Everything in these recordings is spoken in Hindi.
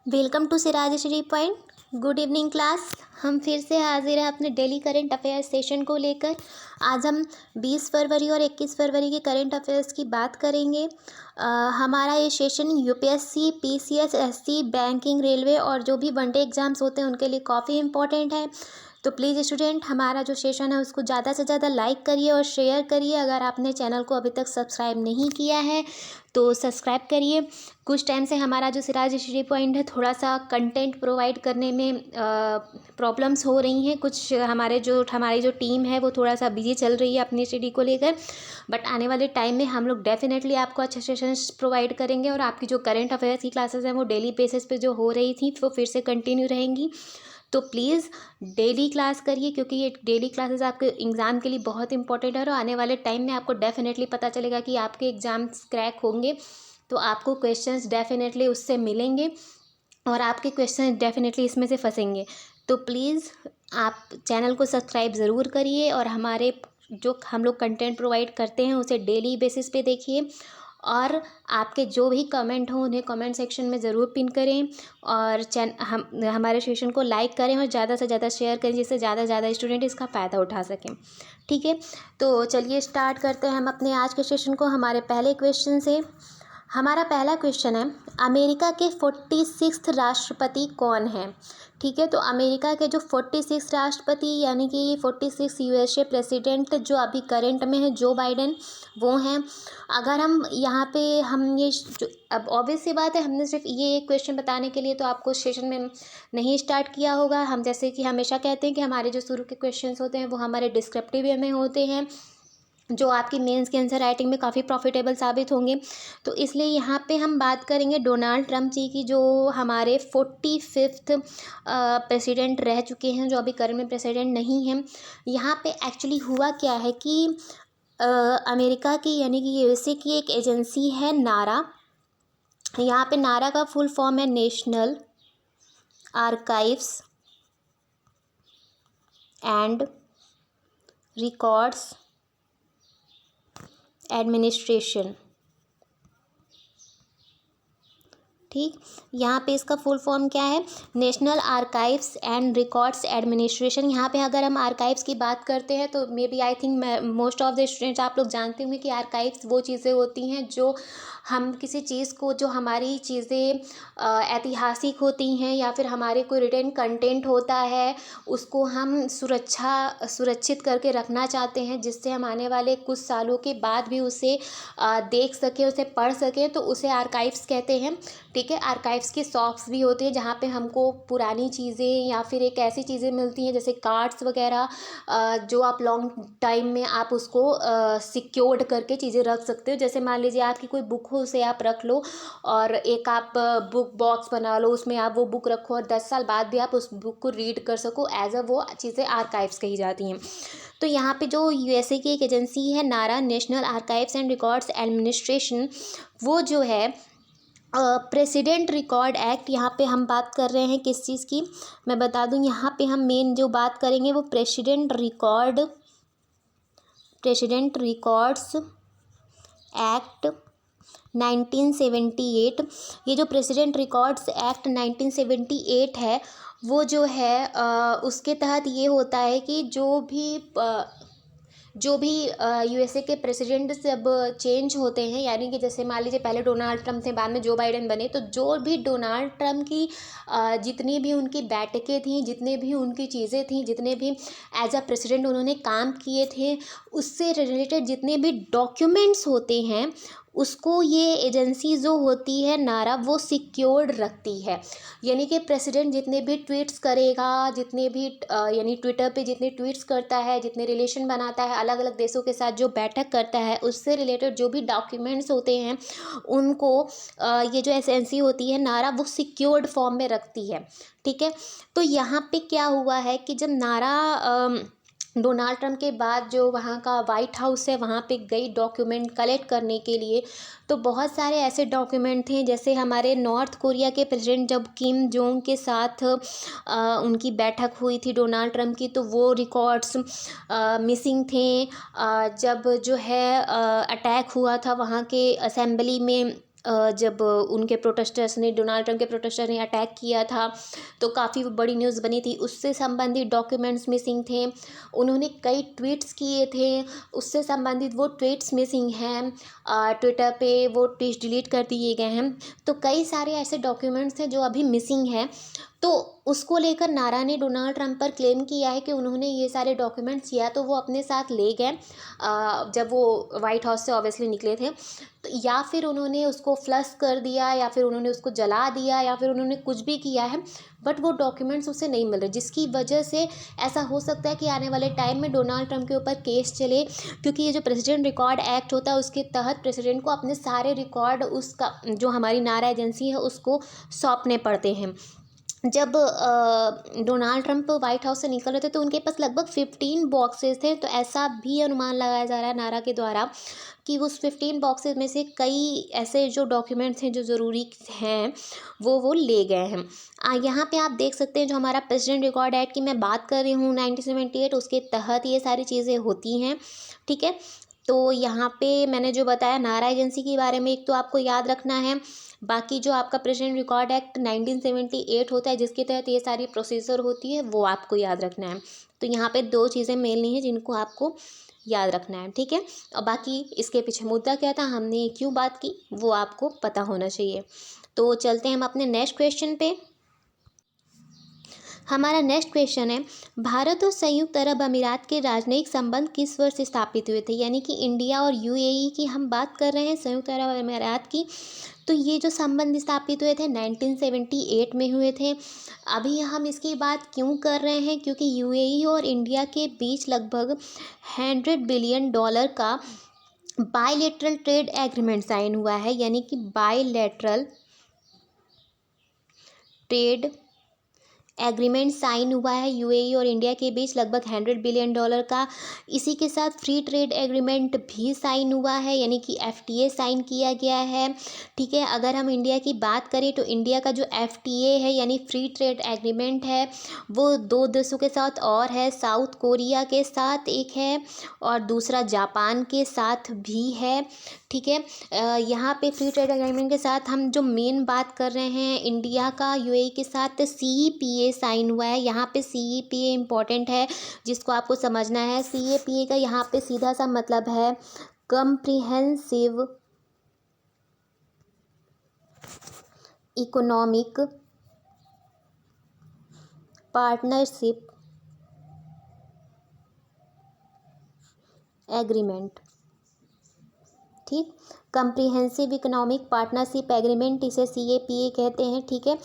वेलकम टू सिराजश्री पॉइंट। Good evening class. हम फिर से हाजिर हैं अपने डेली करंट अफेयर्स सेशन को लेकर। आज हम 20 फरवरी और 21 फरवरी के करंट अफेयर्स की बात करेंगे। हमारा ये session UPSC, PCS, SC, banking, railway और जो भी वनडे एग्ज़ाम्स होते हैं उनके लिए काफ़ी इंपॉर्टेंट है। तो प्लीज़ स्टूडेंट, हमारा जो सेशन है उसको ज़्यादा से ज़्यादा लाइक करिए और शेयर करिए। अगर आपने चैनल को अभी तक सब्सक्राइब नहीं किया है तो सब्सक्राइब करिए। कुछ टाइम से हमारा जो सिराजश्री पॉइंट है थोड़ा सा कंटेंट प्रोवाइड करने में प्रॉब्लम्स हो रही हैं। कुछ हमारी जो टीम है वो थोड़ा सा बिजी चल रही है अपनी स्टडी को लेकर, बट आने वाले टाइम में हम लोग डेफिनेटली आपको अच्छे सेशंस प्रोवाइड करेंगे और आपकी जो करंट अफेयर्स की क्लासेस हैं वो डेली बेसिस पे जो हो रही थी वो फिर से कंटिन्यू रहेंगी। तो प्लीज़ डेली क्लास करिए, क्योंकि ये डेली क्लासेस आपके एग्ज़ाम के लिए बहुत इंपॉर्टेंट है और आने वाले टाइम में आपको डेफिनेटली पता चलेगा कि आपके एग्ज़ाम्स क्रैक होंगे तो आपको क्वेश्चंस डेफिनेटली उससे मिलेंगे और आपके क्वेश्चन डेफिनेटली इसमें से फंसेंगे। तो प्लीज़ आप चैनल को सब्सक्राइब ज़रूर करिए और हमारे जो हम लोग कंटेंट प्रोवाइड करते हैं उसे डेली बेसिस पे देखिए और आपके जो भी कमेंट हो उन्हें कमेंट सेक्शन में ज़रूर पिन करें और हमारे सेशन को लाइक करें और ज़्यादा से ज़्यादा शेयर करें जिससे ज़्यादा से ज़्यादा स्टूडेंट इसका फ़ायदा उठा सकें। ठीक है, तो चलिए स्टार्ट करते हैं हम अपने आज के सेशन को हमारे पहले क्वेश्चन से। हमारा पहला क्वेश्चन है, अमेरिका के 46th राष्ट्रपति कौन है। ठीक है, तो अमेरिका के जो 46 राष्ट्रपति यानी कि 46 यूएसए प्रेसिडेंट जो अभी करंट में है जो बाइडेन, वो हैं। अगर हम यहाँ पे हम ये जो अब ऑब्वियस सी बात है, हमने सिर्फ ये एक क्वेश्चन बताने के लिए तो आपको सेशन में नहीं स्टार्ट किया होगा। हम जैसे कि हमेशा कहते हैं कि हमारे जो शुरू के क्वेश्चंस होते हैं वो हमारे डिस्क्रिप्टिव वे में होते हैं जो आपकी मेंस के आंसर राइटिंग में काफ़ी प्रॉफिटेबल साबित होंगे। तो इसलिए यहाँ पे हम बात करेंगे डोनाल्ड ट्रम्प जी की, जो हमारे 45th प्रेसिडेंट रह चुके हैं, जो अभी करंट में प्रेसिडेंट नहीं हैं। यहाँ पे एक्चुअली हुआ क्या है कि अमेरिका की यानी कि यूएसए की एक एजेंसी है नारा। यहाँ पे नारा का फुल फॉर्म है national archives and records administration. ठीक, यहाँ पे इसका फुल फॉर्म क्या है, national archives and records administration. यहाँ पे अगर हम आर्काइव्स की बात करते हैं तो maybe I think most of the students आप लोग जानते होंगे कि आर्काइव्स वो चीज़ें होती हैं जो हम किसी चीज़ को, जो हमारी चीज़ें ऐतिहासिक होती हैं या फिर हमारे कोई रिटन कंटेंट होता है उसको हम सुरक्षित करके रखना चाहते हैं, जिससे हम आने वाले कुछ सालों के बाद भी उसे देख सकें, उसे पढ़ सकें, तो उसे आर्काइव्स कहते हैं। ठीक है, आर्काइव्स की शॉप्स भी होती है जहाँ पे हमको पुरानी चीज़ें या फिर एक ऐसी चीज़ें मिलती हैं जैसे कार्ड्स वगैरह, जो आप लॉन्ग टाइम में आप उसको सिक्योर्ड करके चीज़ें रख सकते हो। जैसे मान लीजिए आपकी कोई बुक हो, उसे आप रख लो और एक आप बुक बॉक्स बना लो, उसमें आप वो बुक रखो और 10 साल बाद भी आप उस बुक को रीड कर सको, एज अ वो चीज़ें आर्काइव्स कही जाती हैं। तो यहाँ पे जो यूएसए की एक एजेंसी है नारा, national archives and records administration, वो जो है प्रेसिडेंट रिकॉर्ड एक्ट, यहाँ पे हम बात कर रहे हैं किस चीज़ की, मैं बता दूँ। यहाँ पे हम मेन जो बात करेंगे वो प्रेसिडेंट रिकॉर्ड्स एक्ट 1978। ये जो प्रेसिडेंट रिकॉर्ड्स एक्ट 1978 है वो जो है उसके तहत ये होता है कि जो भी यूएसए के प्रेसिडेंट जब चेंज होते हैं, यानी कि जैसे मान लीजिए पहले डोनाल्ड ट्रम्प थे, बाद में जो बाइडेन बने, तो जो भी डोनाल्ड ट्रम्प की जितनी भी उनकी बैठकें थी, जितने भी उनकी चीज़ें थी, जितने भी एज अ प्रेसिडेंट उन्होंने काम किए थे, उससे रिलेटेड जितने भी डॉक्यूमेंट्स होते हैं उसको ये एजेंसी जो होती है नारा वो सिक्योर्ड रखती है। यानी कि प्रेसिडेंट जितने भी ट्वीट्स करेगा, जितने भी यानी ट्विटर पे जितने ट्वीट्स करता है, जितने रिलेशन बनाता है अलग अलग देशों के साथ, जो बैठक करता है, उससे रिलेटेड जो भी डॉक्यूमेंट्स होते हैं उनको ये जो एजेंसी होती है नारा वो सिक्योर्ड फॉर्म में रखती है। ठीक है, तो यहाँ पे क्या हुआ है कि जब नारा डोनाल्ड ट्रम्प के बाद जो वहाँ का वाइट हाउस है वहाँ पे गई डॉक्यूमेंट कलेक्ट करने के लिए, तो बहुत सारे ऐसे डॉक्यूमेंट थे जैसे हमारे नॉर्थ कोरिया के प्रेसिडेंट जब किम जोंग के साथ उनकी बैठक हुई थी डोनाल्ड ट्रम्प की, तो वो रिकॉर्ड्स मिसिंग थे। जब जो है अटैक हुआ था वहाँ के असेंबली में जब उनके प्रोटेस्टर्स ने, डोनाल्ड ट्रंप के प्रोटेस्टर ने अटैक किया था, तो काफ़ी बड़ी न्यूज़ बनी थी। उससे संबंधित डॉक्यूमेंट्स मिसिंग थे। उन्होंने कई ट्वीट्स किए थे, उससे संबंधित वो ट्वीट्स मिसिंग हैं। ट्विटर पे वो ट्वीट्स डिलीट कर दिए गए हैं। तो कई सारे ऐसे डॉक्यूमेंट्स हैं जो अभी मिसिंग हैं। तो उसको लेकर नारा ने डोनाल्ड ट्रंप पर क्लेम किया है कि उन्होंने ये सारे डॉक्यूमेंट्स या तो वो अपने साथ ले गए जब वो वाइट हाउस से ऑब्वियसली निकले थे, तो या फिर उन्होंने उसको फ्लश कर दिया, या फिर उन्होंने उसको जला दिया, या फिर उन्होंने कुछ भी किया है, बट वो डॉक्यूमेंट्स उसे नहीं मिल रहे, जिसकी वजह से ऐसा हो सकता है कि आने वाले टाइम में डोनाल्ड ट्रंप के ऊपर केस चले। क्योंकि ये जो प्रेसिडेंट रिकॉर्ड एक्ट होता है, उसके तहत प्रेसिडेंट को अपने सारे रिकॉर्ड उसका, जो हमारी नारा एजेंसी है, उसको सौंपने पड़ते हैं। जब डोनाल्ड ट्रंप वाइट हाउस से निकल रहे थे तो उनके पास लगभग 15 बॉक्सेस थे। तो ऐसा भी अनुमान लगाया जा रहा है नारा के द्वारा कि उस 15 बॉक्सेस में से कई ऐसे जो डॉक्यूमेंट्स हैं जो ज़रूरी हैं वो ले गए हैं। यहाँ पे आप देख सकते हैं, जो हमारा प्रेसिडेंट रिकॉर्ड एक्ट की मैं बात कर रही हूँ 1978, उसके तहत ये सारी चीज़ें होती हैं। ठीक है, तो यहाँ पे मैंने जो बताया नारा एजेंसी के बारे में, एक तो आपको याद रखना है। बाकी जो आपका प्रेसिडेंट रिकॉर्ड एक्ट 1978 होता है, जिसके तहत ये सारी प्रोसीजर होती है, वो आपको याद रखना है। तो यहाँ पे 2 चीज़ें मेनली हैं जिनको आपको याद रखना है। ठीक है, और बाकी इसके पीछे मुद्दा क्या था, हमने क्यों बात की, वो आपको पता होना चाहिए। तो चलते हैं हम अपने नेक्स्ट क्वेश्चन पे। हमारा नेक्स्ट क्वेश्चन है, भारत और संयुक्त अरब अमीरात के राजनयिक संबंध किस वर्ष स्थापित हुए थे? यानी कि इंडिया और यूएई की हम बात कर रहे हैं, संयुक्त अरब अमीरात की। तो ये जो संबंध स्थापित हुए थे 1978 में हुए थे। अभी हम इसकी बात क्यों कर रहे हैं? क्योंकि यूएई और इंडिया के बीच लगभग $100 बिलियन का बायलैटरल ट्रेड एग्रीमेंट साइन हुआ है। यानी कि बायलैटरल ट्रेड एग्रीमेंट साइन हुआ है यूएई और इंडिया के बीच लगभग $100 बिलियन का। इसी के साथ फ्री ट्रेड एग्रीमेंट भी साइन हुआ है, यानी कि एफटीए साइन किया गया है। ठीक है, अगर हम इंडिया की बात करें तो इंडिया का जो एफटीए है यानी फ्री ट्रेड एग्रीमेंट है, वो 2 देशों के साथ और है। साउथ कोरिया के साथ एक है और दूसरा जापान के साथ भी है। ठीक है, यहाँ पे फ्री ट्रेड एग्रीमेंट के साथ हम जो मेन बात कर रहे हैं, इंडिया का यूएई के साथ सीईपीए साइन हुआ है। यहाँ पे सीईपीए इम्पॉर्टेंट है, जिसको आपको समझना है। सीईपीए का यहाँ पे सीधा सा मतलब है कम्प्रिहेंसिव इकोनॉमिक पार्टनरशिप एग्रीमेंट। ठीक, कम्प्रिहेंसिव इकोनॉमिक पार्टनरशिप एग्रीमेंट, इसे सीएपीए कहते हैं। ठीक है,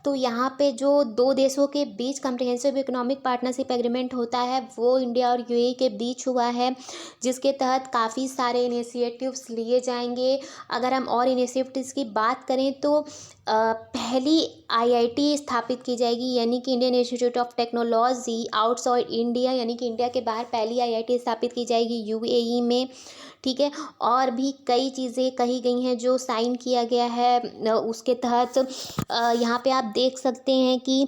तो यहाँ पे जो 2 देशों के बीच कम्प्रिहेंसिव इकोनॉमिक पार्टनरशिप एग्रीमेंट होता है, वो इंडिया और यूएई के बीच हुआ है, जिसके तहत काफ़ी सारे इनिशिएटिव्स लिए जाएंगे। अगर हम और इनिशिएटिव्स की बात करें तो पहली आईआईटी स्थापित की जाएगी, यानी कि Indian institute of technology outside India, यानी कि इंडिया के बाहर पहली आईआईटी स्थापित की जाएगी यूएई में। ठीक है, और भी कई चीज़ें कही गई हैं जो साइन किया गया है उसके तहत। यहाँ पे आप देख सकते हैं कि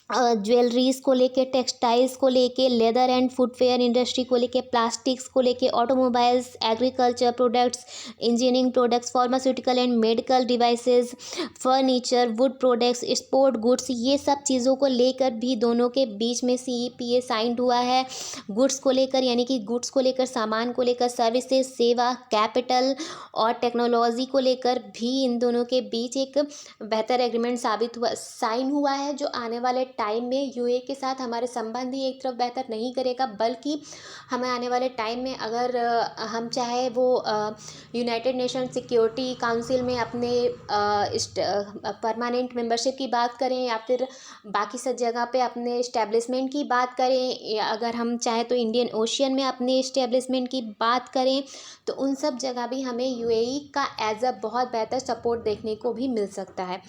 ज्वेलरीज़ को लेके, टेक्सटाइल्स को लेके, लेदर एंड फुटवेयर इंडस्ट्री को लेके, प्लास्टिक्स को लेके, automobiles, agriculture products, engineering products, pharmaceutical and medical devices, furniture, would products, sport goods, ये सब चीज़ों को लेकर भी दोनों के बीच में सीईपीए साइंड हुआ है। गुड्स को लेकर, यानी कि गुड्स को लेकर, सामान को लेकर, सर्विसेज, सेवा, कैपिटल और टेक्नोलॉजी को लेकर भी इन दोनों के बीच एक बेहतर एग्रीमेंट साइन हुआ है, जो आने वाले टाइम में यूए के साथ हमारे संबंध ही एक तरफ बेहतर नहीं करेगा, बल्कि हमें आने वाले टाइम में अगर हम चाहे वो यूनाइटेड नेशन सिक्योरिटी काउंसिल में अपने परमानेंट मेंबरशिप की बात करें, या फिर बाकी सब जगह पे अपने इस्टेब्लिशमेंट की बात करें, या अगर हम चाहें तो इंडियन ओशियन में अपने इस्टेब्लिशमेंट की बात करें, तो उन सब जगह भी हमें यूएई का एज अ बहुत बेहतर सपोर्ट देखने को भी मिल सकता है।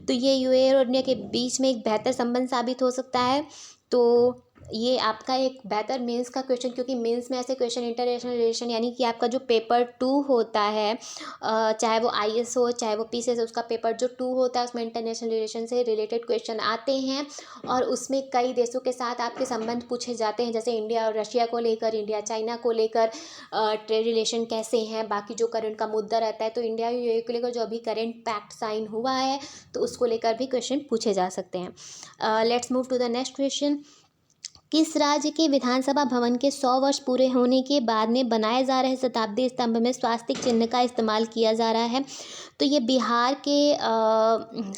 तो ये यूएई और इंडिया के बीच में एक बेहतर संबंध साबित हो सकता है। तो ये आपका एक बेहतर मेंस का क्वेश्चन, क्योंकि मेंस में ऐसे क्वेश्चन इंटरनेशनल रिलेशन यानी कि आपका जो पेपर 2 होता है, चाहे वो IAS हो चाहे वो PCS हो, उसका पेपर जो 2 होता है उसमें इंटरनेशनल रिलेशन से रिलेटेड क्वेश्चन आते हैं और उसमें कई देशों के साथ आपके संबंध पूछे जाते हैं, जैसे इंडिया और रशिया को लेकर, इंडिया चाइना को लेकर ट्रेड रिलेशन कैसे हैं, बाकी जो करंट का मुद्दा रहता है, तो इंडिया यूएई को लेकर जो अभी करंट पैक्ट साइन हुआ है तो उसको लेकर भी क्वेश्चन पूछे जा सकते हैं। Let's move to the next question. किस राज्य के विधानसभा भवन के 100 वर्ष पूरे होने के बाद में बनाए जा रहे शताब्दी स्तंभ में स्वास्तिक चिन्ह का इस्तेमाल किया जा रहा है? तो ये बिहार के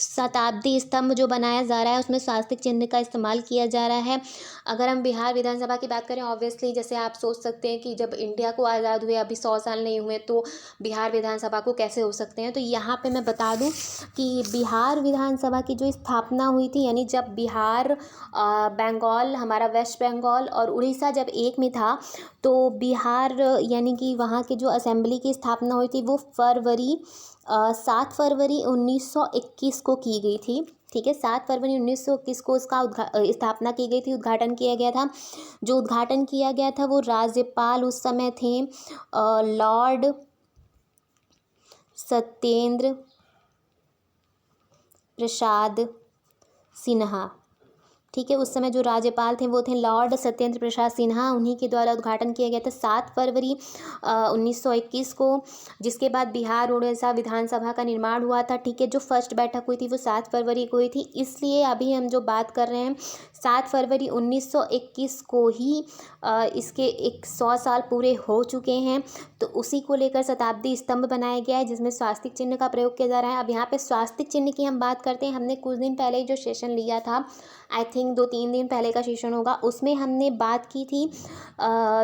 शताब्दी स्तंभ जो बनाया जा रहा है उसमें स्वास्तिक चिन्ह का इस्तेमाल किया जा रहा है। अगर हम बिहार विधानसभा की बात करें, ऑब्वियसली जैसे आप सोच सकते हैं कि जब इंडिया को आज़ाद हुए अभी 100 साल नहीं हुए तो बिहार विधानसभा को कैसे हो सकते हैं। तो यहाँ पे मैं बता दूँ कि बिहार विधानसभा की जो स्थापना हुई थी, यानी जब बिहार, बंगाल, हमारा वेस्ट बंगाल और उड़ीसा जब एक में था, तो बिहार यानी कि वहाँ की जो असेंबली की स्थापना हुई थी वो 7 फरवरी 1921 को की गई थी। ठीक है, 7 फरवरी 1921 को उसका स्थापना की गई थी, उद्घाटन किया गया था। जो उद्घाटन किया गया था वो राज्यपाल उस समय थे लॉर्ड सत्येंद्र प्रसाद सिन्हा। ठीक है, उस समय जो राज्यपाल थे वो थे लॉर्ड सत्येंद्र प्रसाद सिन्हा, उन्हीं के द्वारा उद्घाटन किया गया था 7 फरवरी 1921 को, जिसके बाद बिहार उड़ीसा विधानसभा का निर्माण हुआ था। ठीक है, जो फर्स्ट बैठक हुई थी वो 7 फरवरी को हुई थी, इसलिए अभी हम जो बात कर रहे हैं 7 फरवरी 1921 को ही इसके 100 साल पूरे हो चुके हैं, तो उसी को लेकर शताब्दी स्तंभ बनाया गया है जिसमें स्वास्तिक चिन्ह का प्रयोग किया जा रहा है। अब यहाँ पे स्वास्तिक चिन्ह की हम बात करते हैं। हमने कुछ दिन पहले जो सेशन लिया था, आई थिंक 2-3 दिन पहले का सेशन होगा, उसमें हमने बात की थी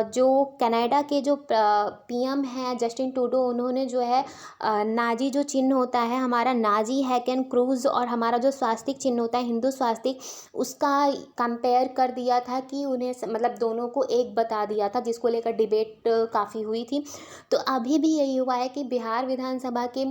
जो कनाडा के जो PM हैं जस्टिन ट्रूडो, उन्होंने जो है नाजी जो चिन्ह होता है हमारा, नाजी हैकेन क्रूज, और हमारा जो स्वास्तिक चिन्ह होता है हिंदू स्वास्तिक, उसका कंपेयर कर दिया था कि उन्हें मतलब दोनों को एक बता दिया था, जिसको लेकर डिबेट काफ़ी हुई थी। तो अभी भी यही हुआ है कि बिहार विधानसभा के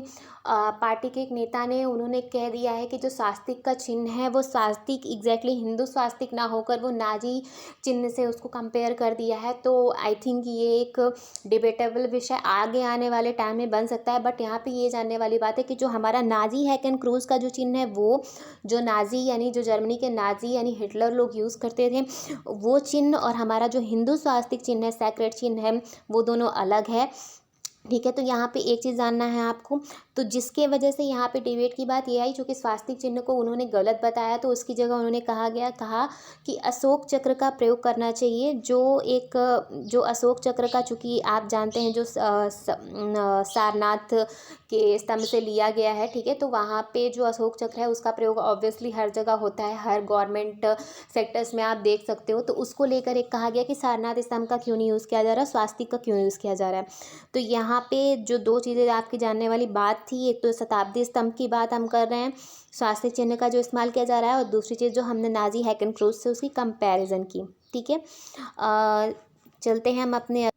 पार्टी के एक नेता ने उन्होंने कह दिया है कि जो स्वास्तिक का चिन्ह है वो स्वास्तिक एग्जैक्टली हिंदू स्वास्तिक ना होकर वो नाजी चिन्ह से उसको कंपेयर कर दिया है। तो आई थिंक ये एक डिबेटेबल विषय आगे आने वाले टाइम में बन सकता है, बट यहाँ पे ये जानने वाली बात है कि जो हमारा नाजी हैकेन क्रूज का जो चिन्ह है, वो जो नाजी यानी जो जर्मनी के नाजी यानी हिटलर लोग यूज़ करते थे, वो चिन्ह और हमारा जो हिंदू स्वास्तिक चिन्ह है, सैक्रेड चिन्ह है, वो दोनों अलग है। ठीक है, तो यहाँ पे एक चीज़ जानना है आपको, तो जिसके वजह से यहाँ पे डिबेट की बात ये आई, चूँकि स्वास्तिक चिन्ह को उन्होंने गलत बताया तो उसकी जगह उन्होंने कहा कि अशोक चक्र का प्रयोग करना चाहिए, जो अशोक चक्र का, चूँकि आप जानते हैं जो सारनाथ के स्तंभ से लिया गया है। ठीक है, तो वहाँ पे जो अशोक चक्र है उसका प्रयोग ऑब्वियसली हर जगह होता है, हर गवर्नमेंट सेक्टर्स में आप देख सकते हो, तो उसको लेकर एक कहा गया कि सारनाथ स्तंभ का क्यों नहीं यूज़ किया जा रहा, स्वास्तिक का क्यों यूज़ किया जा रहा है। तो यहाँ पे जो 2 चीज़ें आपकी जानने वाली बात थी, एक तो शताब्दी स्तंभ की बात हम कर रहे हैं, स्वास्तिक चिन्ह का जो इस्तेमाल किया जा रहा है, और दूसरी चीज़ जो हमने नाजी हैकेन क्रूज से उसकी कंपैरिजन की। ठीक है, चलते हैं हम अपने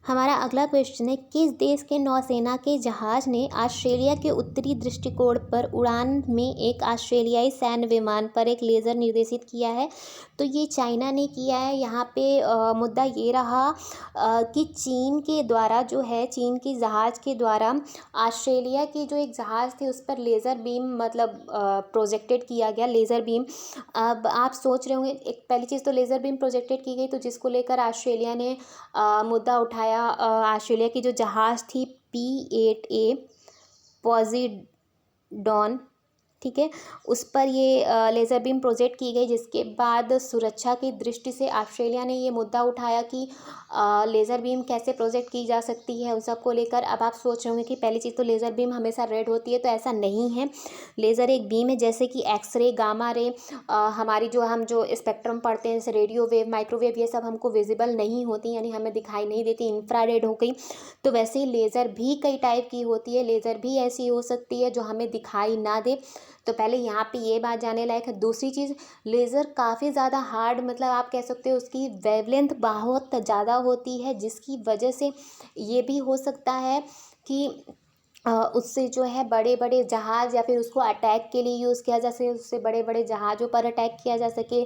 हमारा अगला क्वेश्चन है, किस देश के नौसेना के जहाज ने ऑस्ट्रेलिया के उत्तरी दृष्टिकोण पर उड़ान में एक ऑस्ट्रेलियाई सैन्य विमान पर एक लेज़र निर्देशित किया है? तो ये चाइना ने किया है। यहाँ पे मुद्दा ये रहा कि चीन के द्वारा जो है, चीन की जहाज़ के द्वारा ऑस्ट्रेलिया की जो एक जहाज़ थी उस पर लेज़र बीम मतलब प्रोजेक्टेड किया गया, लेज़र बीम। अब आप सोच रहे होंगे, एक पहली चीज़ तो लेज़र बीम प्रोजेक्टेड की गई, तो जिसको लेकर ऑस्ट्रेलिया ने मुद्दा उठाया। ऑस्ट्रेलिया की जो जहाज़ थी P-8A पॉजिडॉन, ठीक है, उस पर ये लेज़र बीम प्रोजेक्ट की गई, जिसके बाद सुरक्षा की दृष्टि से ऑस्ट्रेलिया ने ये मुद्दा उठाया कि लेज़र बीम कैसे प्रोजेक्ट की जा सकती है, उन सब को लेकर। अब आप सोच रहे होंगे कि पहली चीज़ तो लेज़र बीम हमेशा रेड होती है, तो ऐसा नहीं है। लेज़र एक बीम है, जैसे कि एक्सरे, गामा रे, हमारी हम जो स्पेक्ट्रम पढ़ते हैं, जैसे रेडियो वेव, माइक्रोवेव, ये सब हमको विजिबल नहीं होती, यानी हमें दिखाई नहीं देती, इंफ्रारेड हो गई। तो वैसे ही लेज़र भी कई टाइप की होती है, लेज़र भी ऐसी हो सकती है जो हमें दिखाई ना दे। तो पहले यहाँ पे ये बात जानने लायक है। दूसरी चीज़, लेज़र काफ़ी ज़्यादा हार्ड, मतलब आप कह सकते हो उसकी वेवलेंथ बहुत ज़्यादा होती है, जिसकी वजह से ये भी हो सकता है कि उससे जो है बड़े बड़े जहाज़ या फिर उसको अटैक के लिए यूज़ किया जा सके, उससे बड़े बड़े जहाज़ों पर अटैक किया जा सके,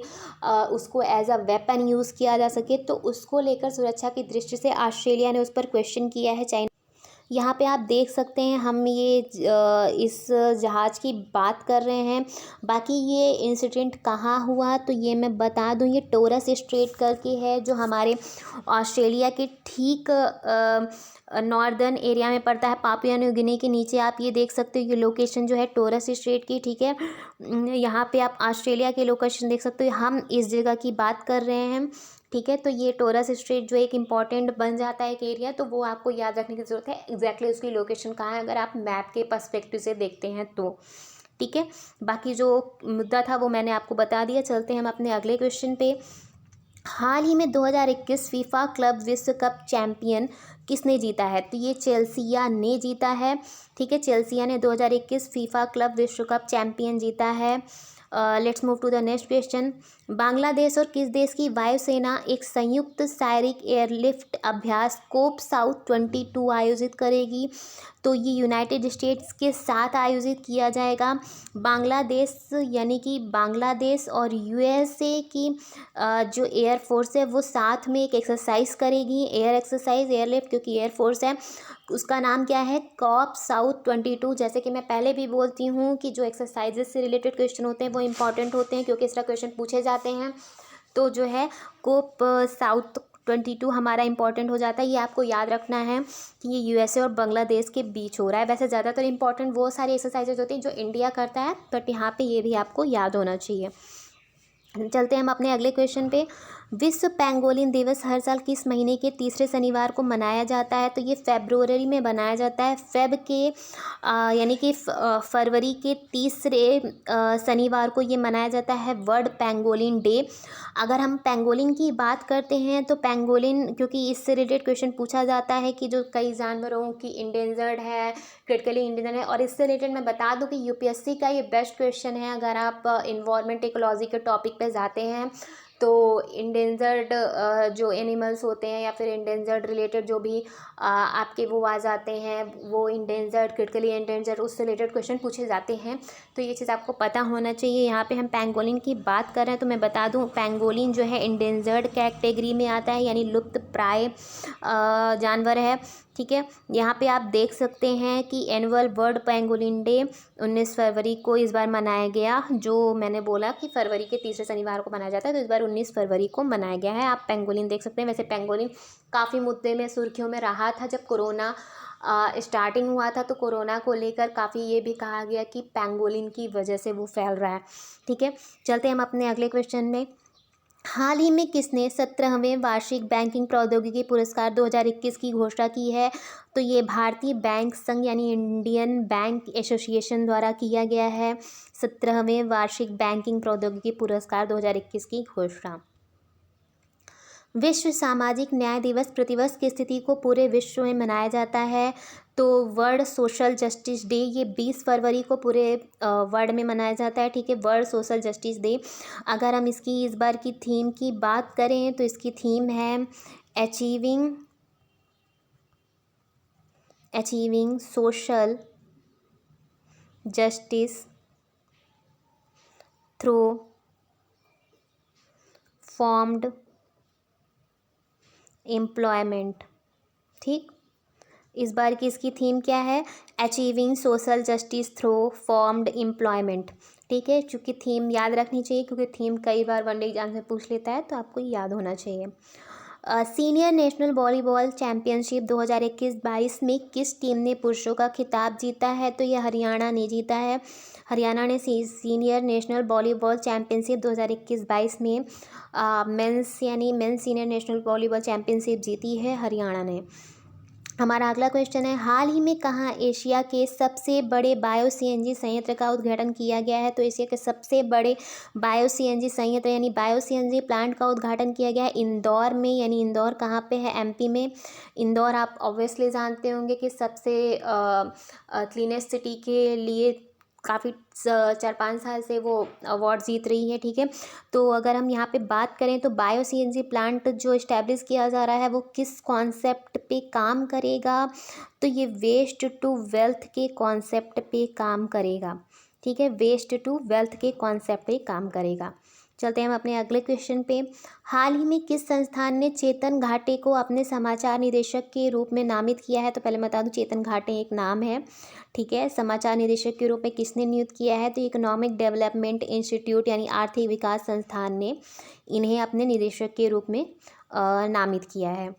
उसको एज अ वेपन यूज़ किया जा सके। तो उसको लेकर सुरक्षा की दृष्टि से ऑस्ट्रेलिया ने उस पर क्वेश्चन किया है चाइना। यहाँ पे आप देख सकते हैं हम ये इस जहाज़ की बात कर रहे हैं। बाकी ये इंसिडेंट कहाँ हुआ तो ये मैं बता दूँ, ये टोरस स्ट्रेट करके है जो हमारे ऑस्ट्रेलिया के ठीक नॉर्दर्न एरिया में पड़ता है। पापुआ न्यू गिनी के नीचे आप ये देख सकते हो, ये लोकेशन जो है टोरस स्ट्रेट की, ठीक है। यहाँ पे आप ऑस्ट्रेलिया के लोकेशन देख सकते हो, हम इस जगह की बात कर रहे हैं, ठीक है। तो ये टोरस स्ट्रेट जो एक इम्पॉर्टेंट बन जाता है एक एरिया, तो वो आपको याद रखने की ज़रूरत है एग्जैक्टली उसकी लोकेशन कहाँ है अगर आप मैप के पर्सपेक्टिव से देखते हैं तो, ठीक है। बाकी जो मुद्दा था वो मैंने आपको बता दिया। चलते हैं हम अपने अगले क्वेश्चन पे। हाल ही में 2021 फीफा क्लब विश्व कप चैंपियन किसने जीता है? तो ये चेल्सिया ने जीता है, ठीक है। चेल्सिया ने 2021 फीफा क्लब विश्व कप चैंपियन जीता है। Let's move to the next question. Bangladesh और किस देश की वायुसेना एक संयुक्त शारीरिक एयरलिफ्ट अभ्यास कोप साउथ 22 आयोजित करेगी? तो ये यूनाइटेड स्टेट्स के साथ आयोजित किया जाएगा। बांग्लादेश यानी कि बांग्लादेश और यूएसए की जो एयरफोर्स है वो साथ में एक एक्सरसाइज करेगी, एयर एक्सरसाइज, एयरलिफ्ट, क्योंकि एयरफोर्स है। उसका नाम क्या है? Cope South 22। जैसे कि मैं पहले भी बोलती हूँ कि जो एक्सरसाइजेस से रिलेटेड क्वेश्चन होते हैं वो इंपॉर्टेंट होते हैं क्योंकि इस तरह क्वेश्चन पूछे जाते हैं। तो जो है कोप साउथ 22 हमारा इंपॉर्टेंट हो जाता है। ये आपको याद रखना है कि ये यूएसए और बांग्लादेश के बीच हो रहा है। वैसे ज़्यादातर इंपॉर्टेंट वो सारी एक्सरसाइजेज होती हैं जो इंडिया करता है, बट यहाँ पे ये भी आपको याद होना चाहिए। चलते हैं हम अपने अगले क्वेश्चन पे। विश्व पेंगोलिन दिवस हर साल किस महीने के तीसरे शनिवार को मनाया जाता है? तो ये फरवरी में मनाया जाता है। फेब के यानी कि फरवरी के तीसरे शनिवार को ये मनाया जाता है, वर्ल्ड पेंगोलिन डे। अगर हम पेंगोलिन की बात करते हैं तो पेंगोलिन, क्योंकि इससे रिलेटेड क्वेश्चन पूछा जाता है कि जो कई जानवरों की इंडेंजर्ड है, क्रिटिकली इंडेंजर्ड है, और इससे रिलेटेड मैं बता दूं कि यूपीएससी का ये बेस्ट क्वेश्चन है अगर आप इन्वायरमेंट इकोलॉजी के टॉपिक पे जाते हैं तो इंडेंजर्ड जो एनिमल्स होते हैं या फिर इंडेंजर्ड रिलेटेड जो भी आपके वो आ जाते हैं, वो इंडेंजर्ड, क्रिटिकली इंडेंजर्ड, उससे रिलेटेड क्वेश्चन पूछे जाते हैं। तो ये चीज़ आपको पता होना चाहिए। यहाँ पे हम पेंगोलिन की बात कर रहे हैं तो मैं बता दूँ पेंगोलिन जो है इंडेंजर्ड कैटेगरी में आता है, यानी लुप्त प्राय जानवर है, ठीक है। यहाँ पे आप देख सकते हैं कि एनुअल वर्ल्ड पेंगोलिन डे 19 फरवरी को इस बार मनाया गया। जो मैंने बोला कि फरवरी के तीसरे शनिवार को मनाया जाता है, तो इस बार 19 फरवरी को मनाया गया है। आप पेंगोलिन देख सकते हैं। वैसे पेंगोलिन काफ़ी मुद्दे में सुर्खियों में रहा था जब कोरोना स्टार्टिंग हुआ था, तो कोरोना को लेकर काफ़ी ये भी कहा गया कि पेंगोलिन की वजह से वो फैल रहा है, ठीक है। चलते हैं हम अपने अगले क्वेश्चन में। हाल ही में किसने 17वें वार्षिक बैंकिंग प्रौद्योगिकी पुरस्कार 2021 की घोषणा की है? तो ये भारतीय बैंक संघ यानी इंडियन बैंक एसोसिएशन द्वारा किया गया है 17वें वार्षिक बैंकिंग प्रौद्योगिकी पुरस्कार 2021 की घोषणा। विश्व सामाजिक न्याय दिवस प्रतिवर्ष की स्थिति को पूरे विश्व में मनाया जाता है। तो वर्ल्ड सोशल जस्टिस डे ये 20 फरवरी को पूरे वर्ल्ड में मनाया जाता है, ठीक है। World social justice day. अगर हम इसकी इस बार की थीम की बात करें तो इसकी थीम है achieving social justice through formed employment, ठीक। इस बार की इसकी थीम क्या है? Achieving social justice through formed employment, ठीक है। चूँकि थीम याद रखनी चाहिए क्योंकि थीम कई बार वनडे एग्जाम से पूछ लेता है, तो आपको याद होना चाहिए। सीनियर नेशनल वॉलीबॉल चैम्पियनशिप 2021-22 में किस टीम ने पुरुषों का खिताब जीता है? तो यह हरियाणा ने जीता है। हरियाणा ने सीनियर नेशनल वॉलीबॉल चैम्पियनशिप 2021-22 में मेंस यानी men's senior national volleyball championship जीती है हरियाणा ने। हमारा अगला क्वेश्चन है, हाल ही में कहाँ एशिया के सबसे बड़े बायो सीएनजी संयंत्र का उद्घाटन किया गया है? तो एशिया के सबसे बड़े बायो सीएनजी संयंत्र यानी बायो सीएनजी प्लांट का उद्घाटन किया गया है इंदौर में। यानी इंदौर कहाँ पे है? एमपी में। इंदौर आप ऑब्वियसली जानते होंगे कि सबसे क्लीनेस्ट सिटी के लिए काफ़ी 4-5 साल से वो अवार्ड जीत रही है, ठीक है। तो अगर हम यहाँ पे बात करें तो बायो सीएनजी प्लांट जो इस्टेब्लिश किया जा रहा है वो किस कॉन्सेप्ट पे काम करेगा, तो ये वेस्ट टू वेल्थ के कॉन्सेप्ट पे काम करेगा, ठीक है। वेस्ट टू वेल्थ के कॉन्सेप्ट पे काम करेगा। चलते हैं हम अपने अगले क्वेश्चन पे। हाल ही में किस संस्थान ने चेतन घाटे को अपने समाचार निदेशक के रूप में नामित किया है, तो पहले मैं बता दूं चेतन घाटे एक नाम है, ठीक है। समाचार निदेशक के रूप में किसने नियुक्त किया है, तो इकोनॉमिक डेवलपमेंट इंस्टीट्यूट यानी आर्थिक विकास संस्थान ने इन्हें अपने निदेशक के रूप में नामित किया है।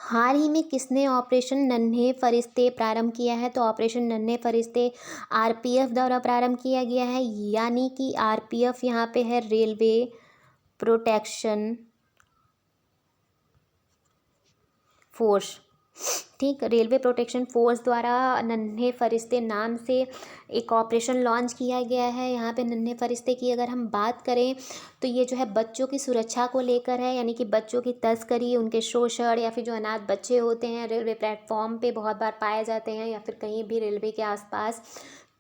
हाल ही में किसने ऑपरेशन नन्हे फरिश्ते प्रारंभ किया है, तो ऑपरेशन नन्हे फरिश्ते आरपीएफ द्वारा प्रारंभ किया गया है, यानी कि आरपीएफ यहाँ पे है रेलवे प्रोटेक्शन फोर्स, ठीक। रेलवे प्रोटेक्शन फोर्स द्वारा नन्हे फरिश्ते नाम से एक ऑपरेशन लॉन्च किया गया है। यहाँ पे नन्हे फरिश्ते की अगर हम बात करें तो ये जो है बच्चों की सुरक्षा को लेकर है, यानी कि बच्चों की तस्करी, उनके शोषण या फिर जो अनाथ बच्चे होते हैं रेलवे प्लेटफॉर्म पे बहुत बार पाए जाते हैं या फिर कहीं भी रेलवे के आसपास,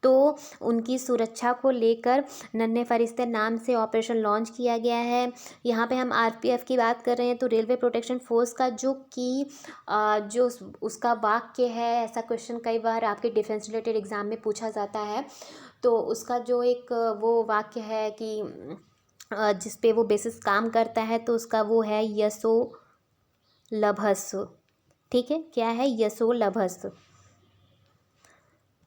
तो उनकी सुरक्षा को लेकर नन्हे फरिश्ते नाम से ऑपरेशन लॉन्च किया गया है। यहाँ पे हम आरपीएफ की बात कर रहे हैं तो रेलवे प्रोटेक्शन फोर्स का जो उसका वाक्य है, ऐसा क्वेश्चन कई बार आपके डिफेंस रिलेटेड एग्ज़ाम में पूछा जाता है, तो उसका जो एक वो वाक्य है कि जिस पे वो बेसिस काम करता है, तो उसका वो है यशो लभस्व, ठीक है। क्या है? यशो लभस्व।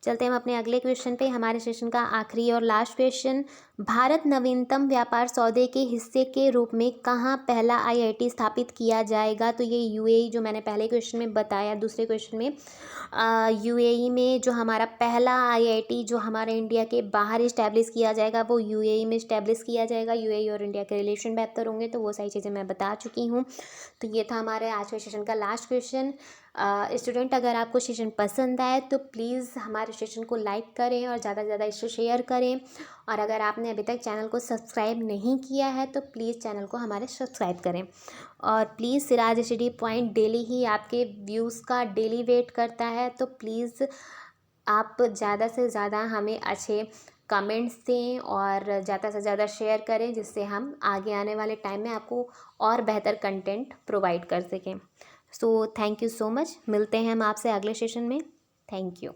चलते हैं हम अपने अगले क्वेश्चन पे, हमारे सेशन का आखिरी और लास्ट क्वेश्चन। भारत नवीनतम व्यापार सौदे के हिस्से के रूप में कहाँ पहला आईआईटी स्थापित किया जाएगा, तो ये यूएई, जो मैंने पहले क्वेश्चन में बताया, दूसरे क्वेश्चन में यूएई में जो हमारा पहला आईआईटी जो हमारे इंडिया के बाहर इस्टेब्लिश किया जाएगा वो यूएई में इस्टेब्लिश किया जाएगा। यूएई और इंडिया के रिलेशन बेहतर होंगे, तो वो सारी चीज़ें मैं बता चुकी हूँ। तो ये था हमारे आज के सेशन का लास्ट क्वेश्चन। स्टूडेंट, अगर आपको सेशन पसंद आए तो प्लीज़ हमारे सेशन को लाइक करें और ज़्यादा से ज़्यादा इसे शेयर करें, और अगर आपने अभी तक चैनल को सब्सक्राइब नहीं किया है तो प्लीज़ चैनल को हमारे सब्सक्राइब करें। और please Siraj study point daily ही आपके व्यूज़ का डेली वेट करता है, तो प्लीज़ आप ज़्यादा से ज़्यादा हमें अच्छे कमेंट्स दें और ज़्यादा से ज़्यादा शेयर करें, जिससे हम आगे आने वाले टाइम में आपको और बेहतर कंटेंट प्रोवाइड कर सकें। So thank you so much. मिलते हैं हम आपसे अगले सेशन में। Thank you.